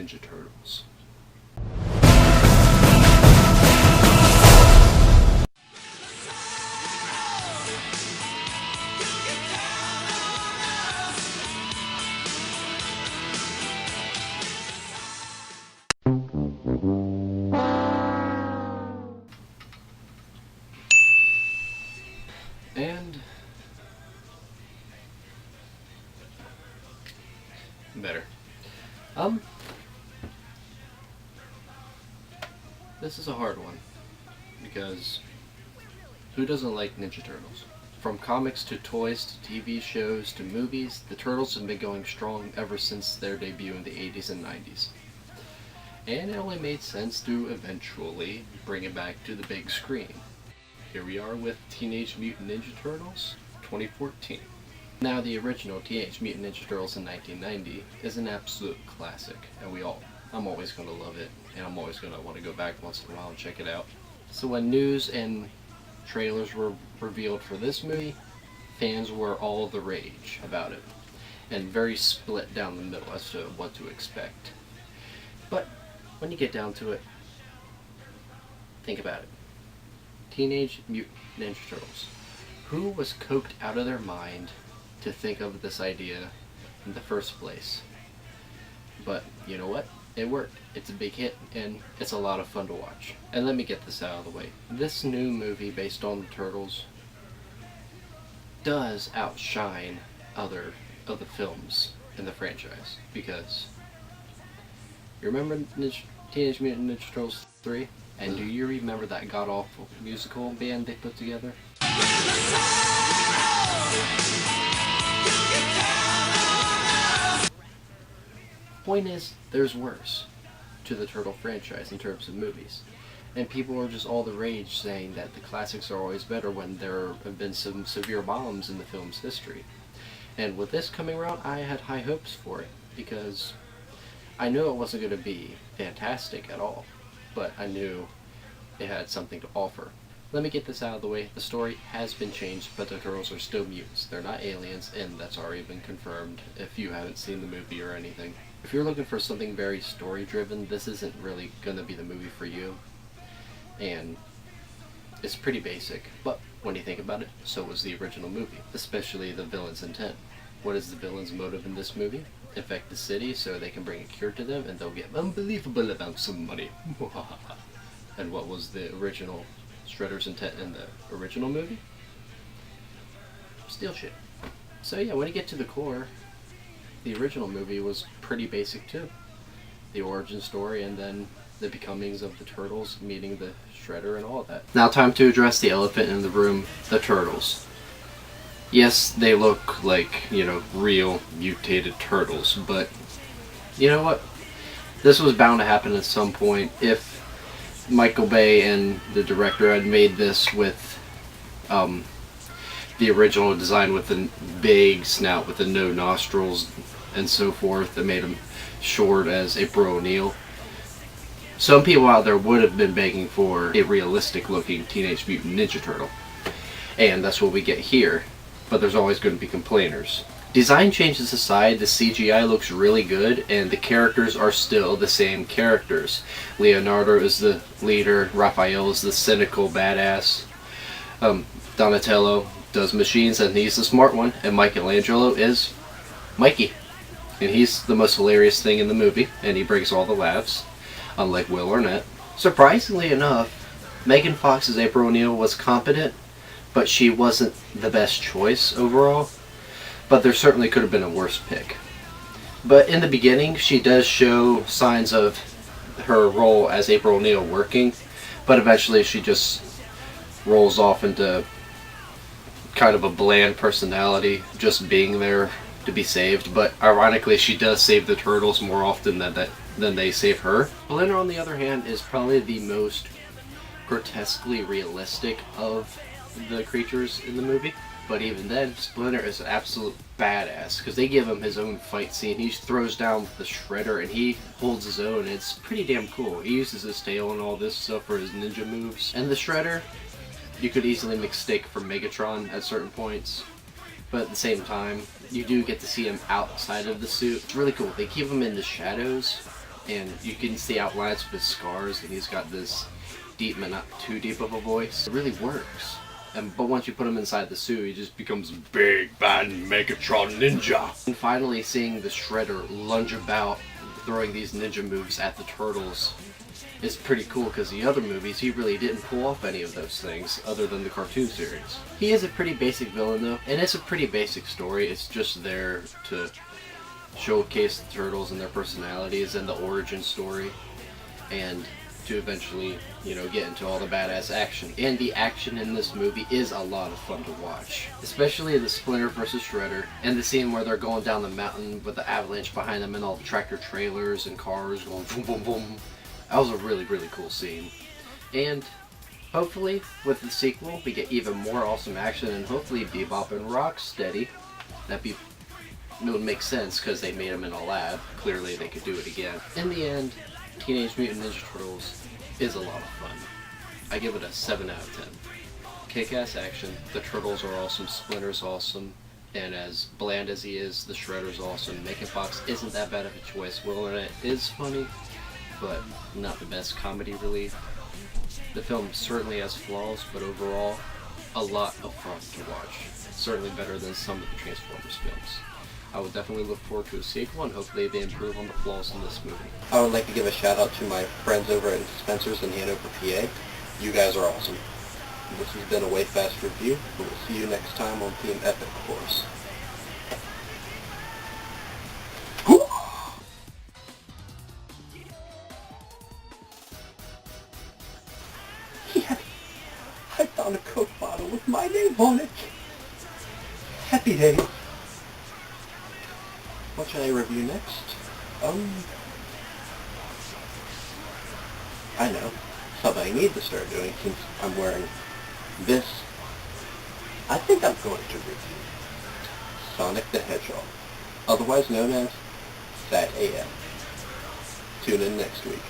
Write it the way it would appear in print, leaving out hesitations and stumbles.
Ninja Turtles. And better. This is a hard one because who doesn't like Ninja Turtles? From comics to toys to TV shows to movies, the Turtles have been going strong ever since their debut in the 80s and 90s. And it only made sense to eventually bring it back to the big screen. Here we are with Teenage Mutant Ninja Turtles 2014. Now, the original Teenage Mutant Ninja Turtles in 1990 is an absolute classic, and I'm always going to love it, and I'm always going to want to go back once in a while and check it out. So when news and trailers were revealed for this movie, fans were all the rage about it, and very split down the middle as to what to expect. But when you get down to it, think about it. Teenage Mutant Ninja Turtles. Who was coked out of their mind to think of this idea in the first place? But you know what? It worked. It's a big hit, and it's a lot of fun to watch. And let me get this out of the way. This new movie based on the Turtles does outshine other films in the franchise, because you remember Teenage Mutant Ninja Turtles 3? And do you remember that god-awful musical band they put together? Point is, there's worse to the Turtle franchise in terms of movies. And people are just all the rage saying that the classics are always better when there have been some severe bombs in the film's history. And with this coming around, I had high hopes for it, because I knew it wasn't going to be fantastic at all, but I knew it had something to offer. Let me get this out of the way. The story has been changed, but the Turtles are still mutants. They're not aliens, and that's already been confirmed if you haven't seen the movie or anything. If you're looking for something very story-driven, this isn't really going to be the movie for you. And it's pretty basic, but when you think about it, so was the original movie, especially the villain's intent. What is the villain's motive in this movie? Infect the city so they can bring a cure to them, and they'll get unbelievable amounts of money. And what was the original Shredder's intent in the original movie? Steal shit. So yeah, when you get to the core, the original movie was pretty basic too. The origin story, and then the becomings of the Turtles, meeting the Shredder and all of that. Now time to address the elephant in the room, the Turtles. Yes, they look like, real mutated turtles, but you know what? This was bound to happen at some point. If Michael Bay and the director had made this with the original design with the big snout with the no nostrils and so forth, that made him short as April O'Neil, some people out there would have been begging for a realistic looking Teenage Mutant Ninja Turtle. And that's what we get here. But there's always going to be complainers. Design changes aside, the CGI looks really good, and the characters are still the same characters. Leonardo is the leader, Raphael is the cynical badass, Donatello does machines and he's the smart one, and Michelangelo is Mikey. And he's the most hilarious thing in the movie, and he brings all the laughs, unlike Will Arnett. Surprisingly enough, Megan Fox's April O'Neil was competent, but she wasn't the best choice overall. But there certainly could have been a worse pick. But in the beginning, she does show signs of her role as April O'Neil working, but eventually she just rolls off into kind of a bland personality, just being there to be saved. But ironically, she does save the Turtles more often than they save her. Splinter, on the other hand, is probably the most grotesquely realistic of the creatures in the movie. But even then, Splinter is an absolute badass, because they give him his own fight scene. He throws down the Shredder and he holds his own. It's pretty damn cool. He uses his tail and all this stuff for his ninja moves. And the Shredder, you could easily mistake for Megatron at certain points. But at the same time, you do get to see him outside of the suit. It's really cool. They keep him in the shadows, and you can see outlines of his scars, and he's got this deep but not too deep of a voice. It really works. But once you put him inside the suit, he just becomes big bad Megatron ninja. And finally seeing the Shredder lunge about throwing these ninja moves at the turtles is pretty cool, because the other movies he really didn't pull off any of those things other than the cartoon series. He is a pretty basic villain though, and it's a pretty basic story. It's just there to showcase the turtles and their personalities and the origin story, and to eventually, get into all the badass action. And the action in this movie is a lot of fun to watch. Especially the Splinter versus Shredder, and the scene where they're going down the mountain with the avalanche behind them and all the tractor trailers and cars going boom boom boom. That was a really, really cool scene. And hopefully, with the sequel, we get even more awesome action, and hopefully Bebop and Rocksteady. It would make sense, because they made them in a lab. Clearly they could do it again. In the end, Teenage Mutant Ninja Turtles is a lot of fun. I give it a 7 out of 10. Kick-ass action, the Turtles are awesome, Splinter's awesome, and as bland as he is, the Shredder's awesome. Megan Fox isn't that bad of a choice. Will Arnett is funny, but not the best comedy relief. The film certainly has flaws, but overall, a lot of fun to watch. Certainly better than some of the Transformers films. I would definitely look forward to a sequel, and hopefully they improve on the flaws in this movie. I would like to give a shout out to my friends over at Spencer's in Hanover, PA. You guys are awesome. This has been a Way Fast review, and we'll see you next time on Team Epic Course. Yeah, I found a Coke bottle with my name on it. Happy days. What should I review next? I know. Something I need to start doing since I'm wearing this. I think I'm going to review Sonic the Hedgehog, otherwise known as Fat AF. Tune in next week.